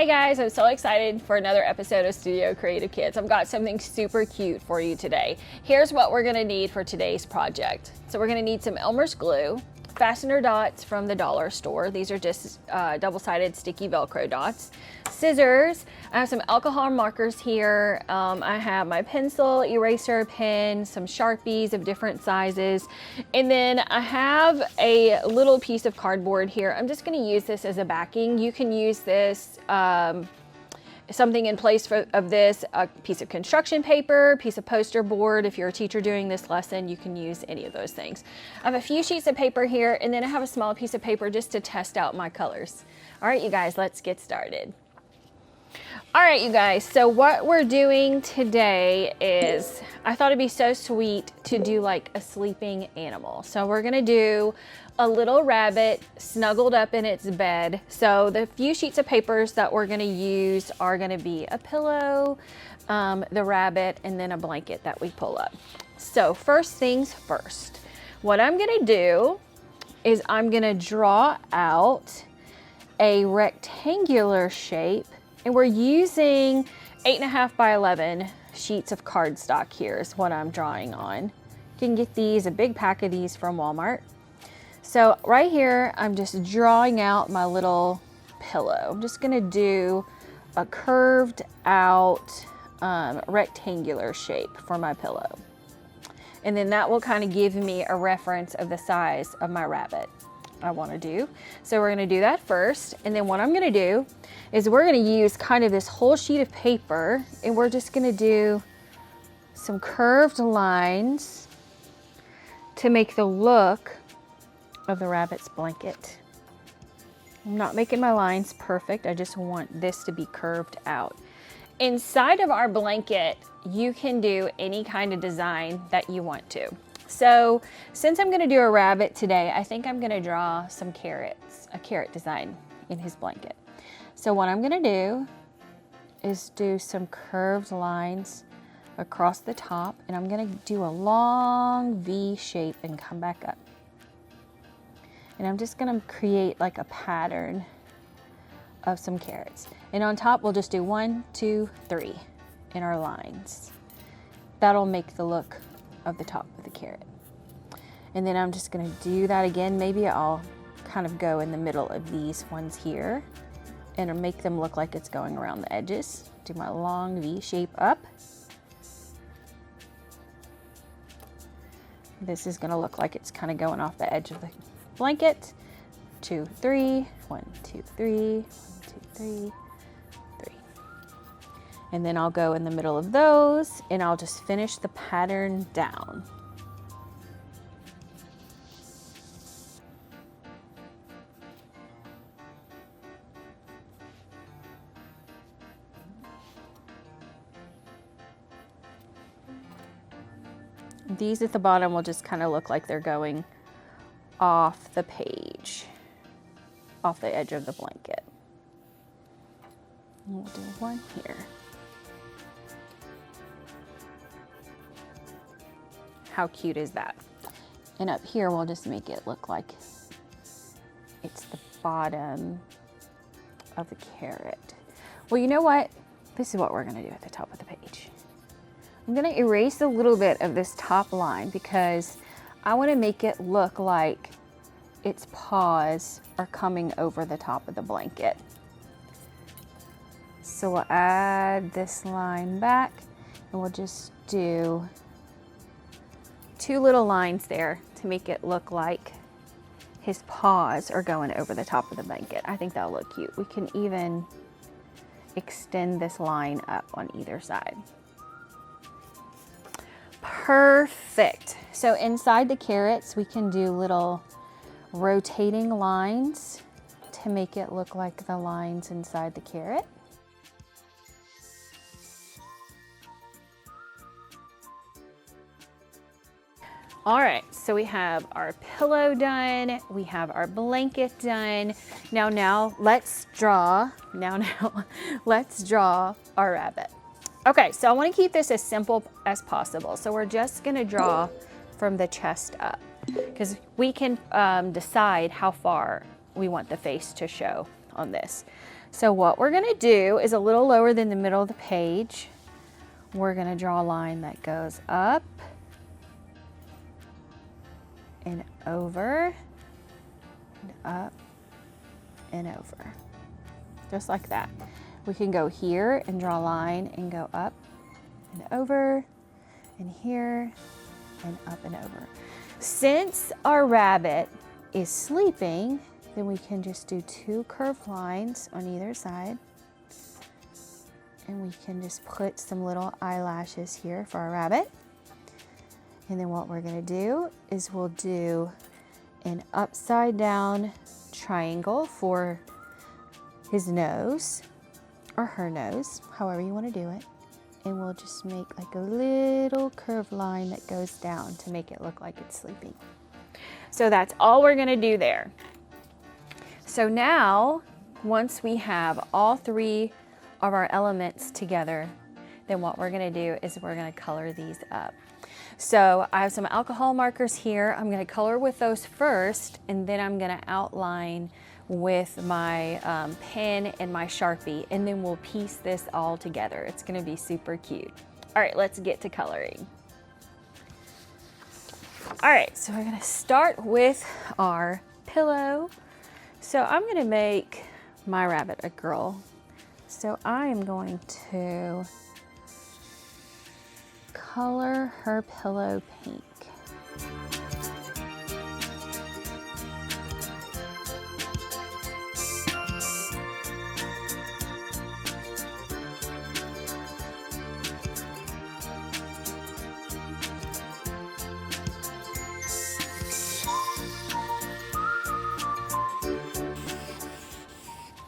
Hey guys, I'm so excited for another episode of Studio Creative Kids. I've got something super cute for you today. Here's what we're gonna need for today's project. So we're gonna need some Elmer's glue, fastener dots from the dollar store. These are just double-sided sticky Velcro dots. Scissors. I have some alcohol markers here. I have my pencil, eraser, pen, some Sharpies of different sizes. And then I have a little piece of cardboard here. I'm just gonna use this as a backing. You can use this something in place of this, a piece of construction paper, piece of poster board. If you're a teacher doing this lesson, you can use any of those things. I have a few sheets of paper here, and then I have a small piece of paper just to test out my colors. All right, you guys, let's get started. All right, you guys, so what we're doing today is, I thought it'd be so sweet to do like a sleeping animal. So we're gonna do a little rabbit snuggled up in its bed. So the few sheets of papers that we're gonna use are gonna be a pillow, the rabbit, and then a blanket that we pull up. So first things first, what I'm gonna do is I'm gonna draw out a rectangular shape, and we're using 8.5 by 11 sheets of cardstock here is what I'm drawing on. You can get these, a big pack of these from Walmart. So right here, I'm just drawing out my little pillow. I'm just gonna do a curved out rectangular shape for my pillow. And then that will kind of give me a reference of the size of my rabbit I want to do. So we're going to do that first, and then what I'm going to do is we're going to use kind of this whole sheet of paper, and we're just going to do some curved lines to make the look of the rabbit's blanket. I'm not making my lines perfect, I just want this to be curved out. Inside of our blanket, you can do any kind of design that you want to. So since I'm gonna do a rabbit today, I think I'm gonna draw some carrots, a carrot design in his blanket. So what I'm gonna do is do some curved lines across the top, and I'm gonna do a long V shape and come back up. And I'm just gonna create like a pattern of some carrots. And on top, we'll just do 1, 2, 3 in our lines. That'll make the look of the top of the carrot. And then I'm just gonna do that again. Maybe I'll kind of go in the middle of these ones here and make them look like it's going around the edges. Do my long V shape up. This is gonna look like it's kind of going off the edge of the blanket. 2, 3, 1, 2, 3, 1, 2, 3, 3. And then I'll go in the middle of those, and I'll just finish the pattern down. These at the bottom will just kind of look like they're going off the page, off the edge of the blanket. And we'll do one here. How cute is that? And up here, we'll just make it look like it's the bottom of the carrot. Well, you know what? This is what we're gonna do at the top of the page. I'm gonna erase a little bit of this top line because I wanna make it look like its paws are coming over the top of the blanket. So we'll add this line back, and we'll just do 2 little lines there to make it look like his paws are going over the top of the blanket. I think that'll look cute. We can even extend this line up on either side. Perfect. So inside the carrots, we can do little rotating lines to make it look like the lines inside the carrot. All right, so we have our pillow done, we have our blanket done. Now let's draw, let's draw our rabbit. Okay, so I wanna keep this as simple as possible. So we're just gonna draw from the chest up, because we can decide how far we want the face to show on this. So what we're gonna do is a little lower than the middle of the page. We're gonna draw a line that goes up and over and up and over, just like that. We can go here and draw a line and go up and over and here and up and over. Since our rabbit is sleeping, then we can just do 2 curved lines on either side. And we can just put some little eyelashes here for our rabbit. And then what we're gonna do is we'll do an upside down triangle for his nose or her nose, however you wanna do it. And we'll just make like a little curved line that goes down to make it look like it's sleeping. So that's all we're gonna do there. So now, once we have all 3 of our elements together, then what we're gonna do is we're gonna color these up. So I have some alcohol markers here. I'm gonna color with those first, and then I'm gonna outline with my pen and my Sharpie, and then we'll piece this all together. It's gonna be super cute. All right, let's get to coloring. All right, so we're gonna start with our pillow. So I'm gonna make my rabbit a girl. So I am going to color her pillow pink.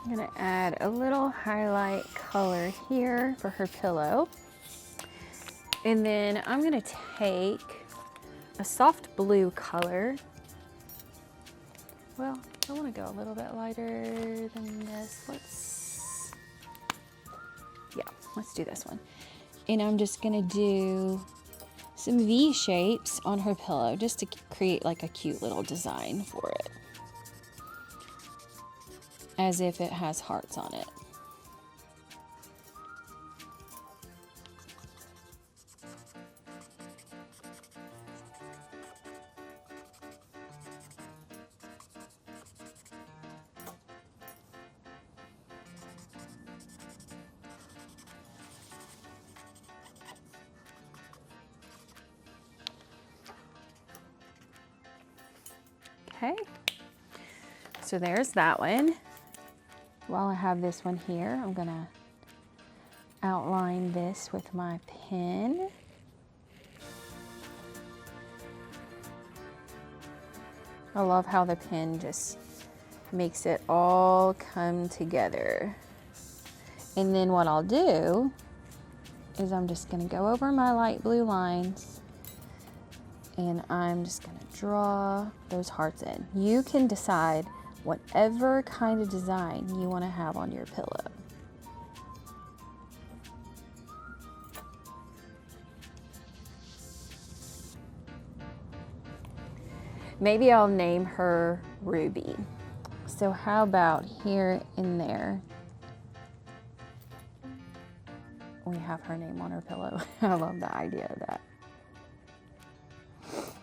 I'm gonna add a little highlight color here for her pillow. And then I'm gonna take a soft blue color. Well, I wanna go a little bit lighter than this. Let's do this one. And I'm just gonna do some V shapes on her pillow just to create like a cute little design for it, as if it has hearts on it. Okay, so there's that one. While I have this one here, I'm gonna outline this with my pen. I love how the pen just makes it all come together. And then what I'll do is I'm just gonna go over my light blue lines, and I'm just gonna draw those hearts in. You can decide whatever kind of design you want to have on your pillow. Maybe I'll name her Ruby. So how about here and there, we have her name on her pillow. I love the idea of that.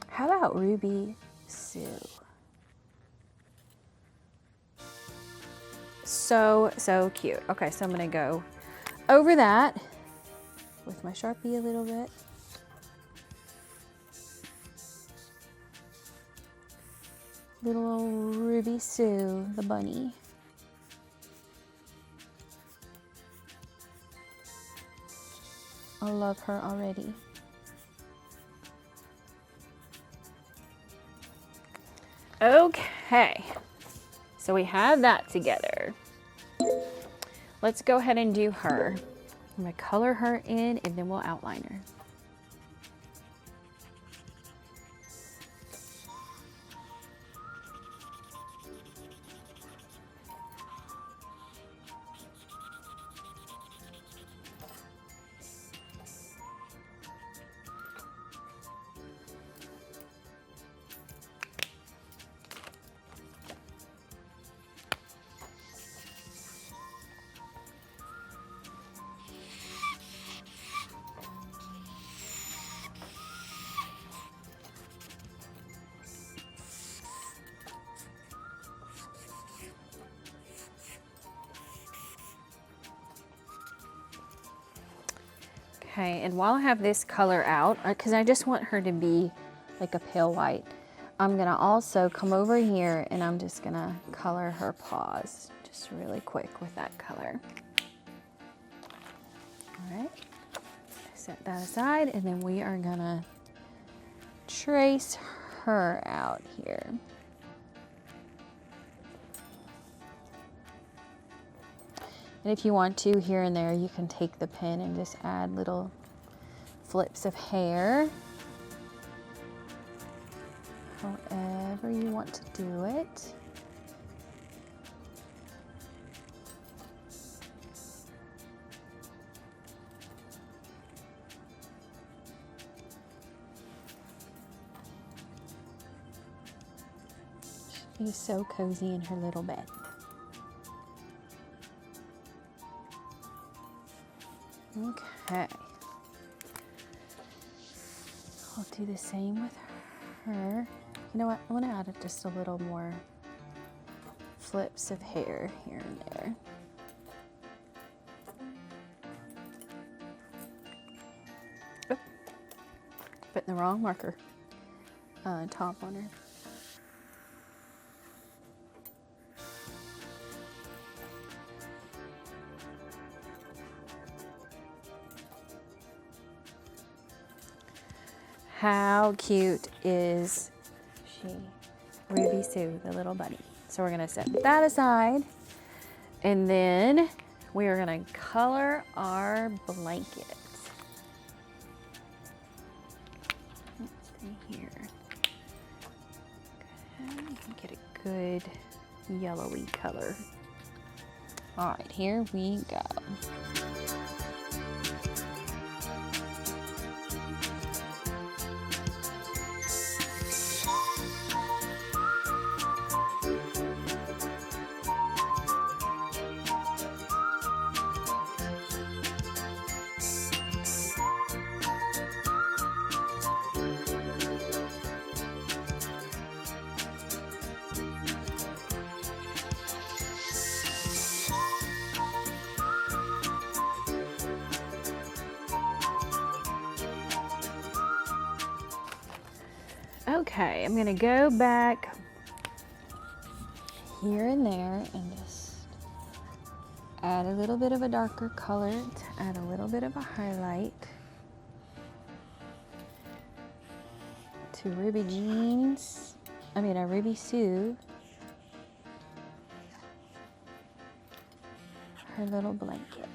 How about Ruby Sue? So cute. Okay, so I'm gonna go over that with my Sharpie a little bit. Little old Ruby Sue, the bunny. I love her already. Okay, so we have that together. Let's go ahead and do her. I'm gonna color her in and then we'll outline her. Okay, and while I have this color out, because I just want her to be like a pale white, I'm gonna also come over here and I'm just gonna color her paws just really quick with that color. All right, set that aside, and then we are gonna trace her out here. And if you want to, here and there, you can take the pen and just add little flips of hair. However you want to do it. She's so cozy in her little bed. Okay. I'll do the same with her. You know what? I want to add just a little more flips of hair here and there. Oh, putting the wrong marker top on her. How cute is she? Ruby Sue, the little bunny. So we're gonna set that aside, and then we are gonna color our blanket. Let's see here. Okay, get a good yellowy color. All right, here we go. Okay, I'm gonna go back here and there and just add a little bit of a darker color to add a little bit of a highlight to Ruby Sue, her little blanket.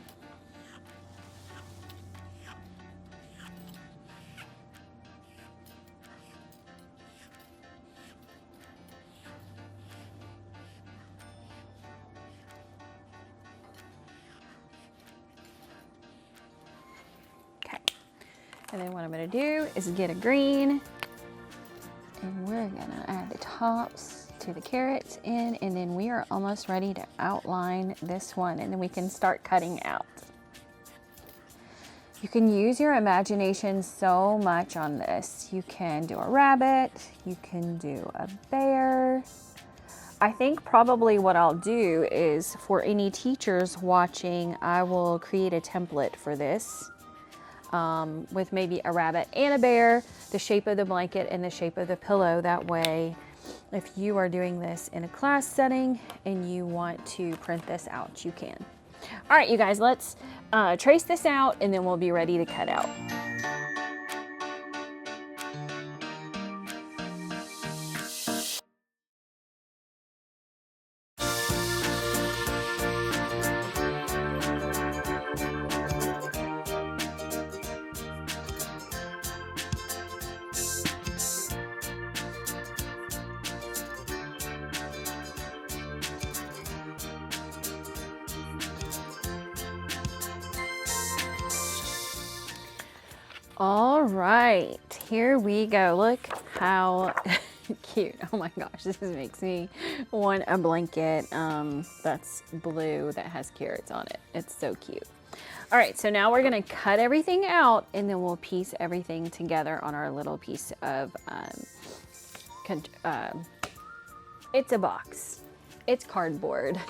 And then what I'm gonna do is get a green, and we're gonna add the tops to the carrots in, and then we are almost ready to outline this one, and then we can start cutting out. You can use your imagination so much on this. You can do a rabbit, you can do a bear. I think probably what I'll do is, for any teachers watching, I will create a template for this. With maybe a rabbit and a bear, the shape of the blanket and the shape of the pillow. That way, if you are doing this in a class setting and you want to print this out, you can. All right, you guys, let's trace this out and then we'll be ready to cut out. All right, here we go. Look how cute. Oh my gosh, this makes me want a blanket that's blue that has carrots on it. It's so cute. All right, so now we're gonna cut everything out and then we'll piece everything together on our little piece of, it's a box. It's cardboard.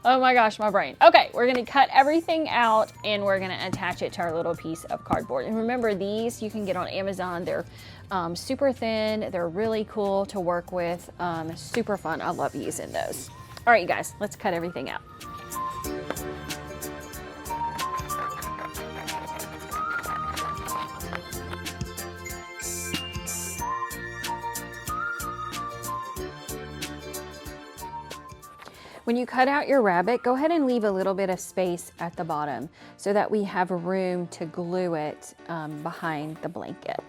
Oh my gosh, my brain. Okay, we're gonna cut everything out and we're gonna attach it to our little piece of cardboard. And remember, these you can get on Amazon. They're super thin. They're really cool to work with. Super fun. I love using those. All right, you guys, let's cut everything out. When you cut out your rabbit, go ahead and leave a little bit of space at the bottom so that we have room to glue it behind the blanket.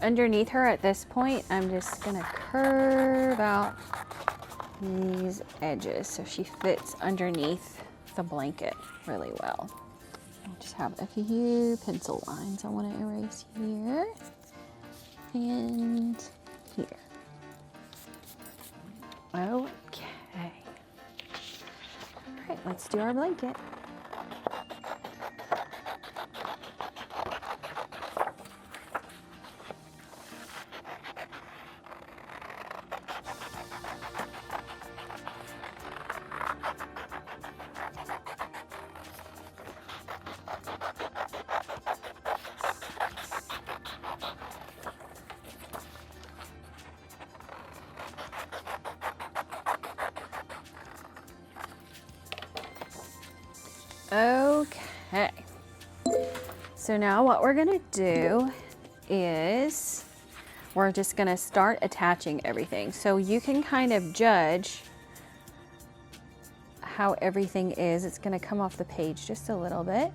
Underneath her at this point, I'm just gonna curve out these edges so she fits underneath the blanket really well. I just have a few pencil lines I want to erase here and here. Okay. All right, let's do our blanket. Okay, so now what we're gonna do is we're just gonna start attaching everything. So you can kind of judge how everything is. It's gonna come off the page just a little bit.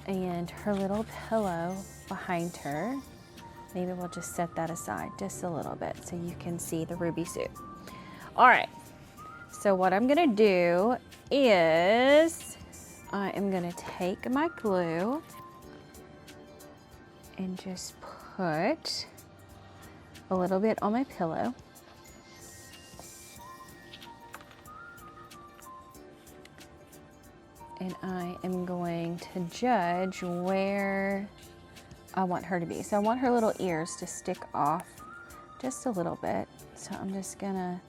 And her little pillow behind her, maybe we'll just set that aside just a little bit so you can see the Ruby suit. All right, so what I'm gonna do is I am gonna take my glue and just put a little bit on my pillow. And I am going to judge where I want her to be. So I want her little ears to stick off just a little bit. So I'm just gonna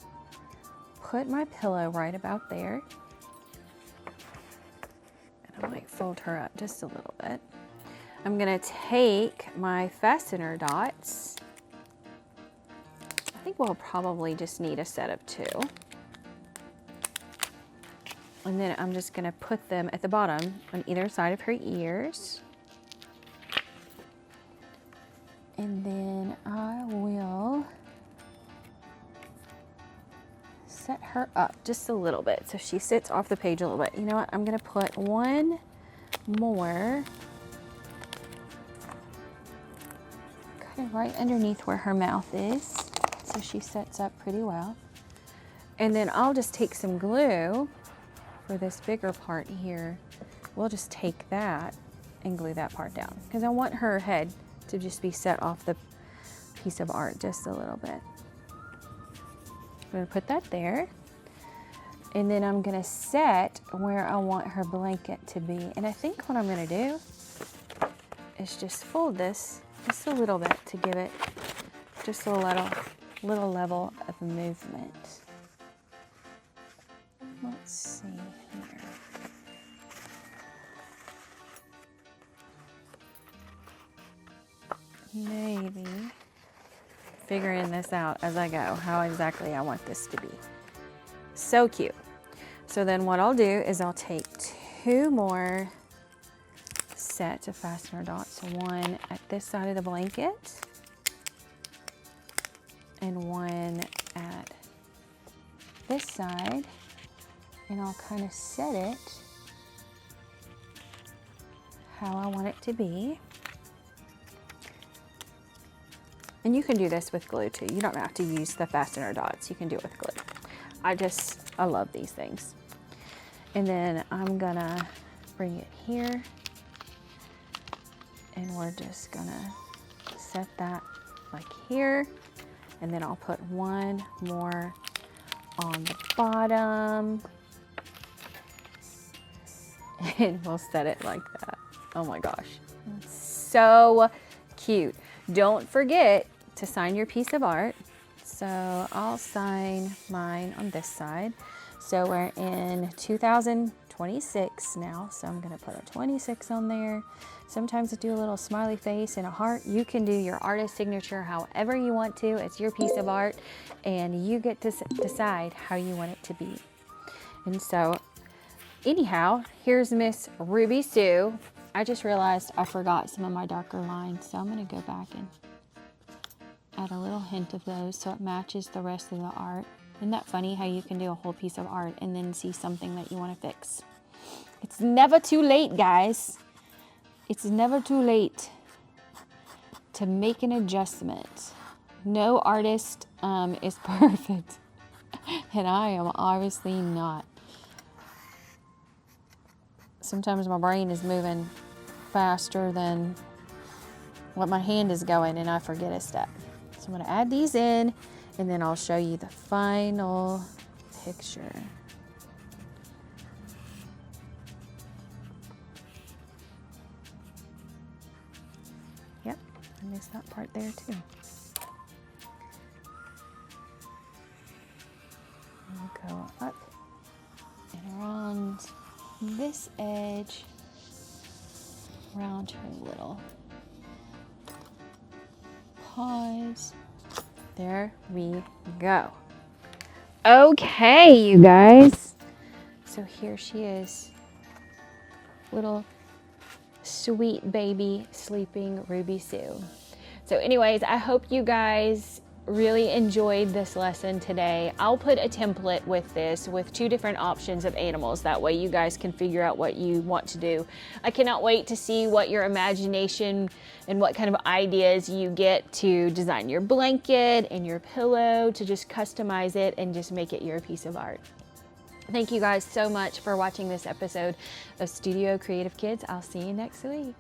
put my pillow right about there. And I might fold her up just a little bit. I'm gonna take my fastener dots. I think we'll probably just need a set of 2. And then I'm just gonna put them at the bottom on either side of her ears. And then I will set her up just a little bit so she sits off the page a little bit. You know what? I'm gonna put one more kind of right underneath where her mouth is so she sets up pretty well. And then I'll just take some glue for this bigger part here. We'll just take that and glue that part down because I want her head to just be set off the piece of art just a little bit. I'm gonna put that there. And then I'm gonna set where I want her blanket to be. And I think what I'm gonna do is just fold this just a little bit to give it just a little level of movement. Let's see here. Maybe figuring this out as I go, how exactly I want this to be. So cute. So then what I'll do is I'll take 2 more sets of fastener dots. One at this side of the blanket and one at this side. and I'll kind of set it how I want it to be. And you can do this with glue too. You don't have to use the fastener dots. You can do it with glue. I love these things. And then I'm gonna bring it here, and we're just gonna set that like here. And then I'll put one more on the bottom. And we'll set it like that. Oh my gosh, so cute. Don't forget to sign your piece of art. So I'll sign mine on this side. So we're in 2026 now, so I'm gonna put a 26 on there. Sometimes I do a little smiley face and a heart. You can do your artist signature however you want to. It's your piece of art, and you get to decide how you want it to be. And so anyhow, here's Miss Ruby Sue. I just realized I forgot some of my darker lines, so I'm gonna go back and add a little hint of those so it matches the rest of the art. Isn't that funny how you can do a whole piece of art and then see something that you want to fix? It's never too late, guys. It's never too late to make an adjustment. No artist is perfect, and I am obviously not. Sometimes my brain is moving faster than what my hand is going, and I forget a step. So I'm gonna add these in, and then I'll show you the final picture. Yep, I missed that part there too. I'll go up and around this edge, around her little paws. There we go. Okay, you guys. So here she is. Little sweet baby sleeping Ruby Sue. So anyways, I hope you guys really enjoyed this lesson today. I'll put a template with this with 2 different options of animals. That way you guys can figure out what you want to do. I cannot wait to see what your imagination and what kind of ideas you get to design your blanket and your pillow, to just customize it and just make it your piece of art. Thank you guys so much for watching this episode of Studio Creative Kids. I'll see you next week.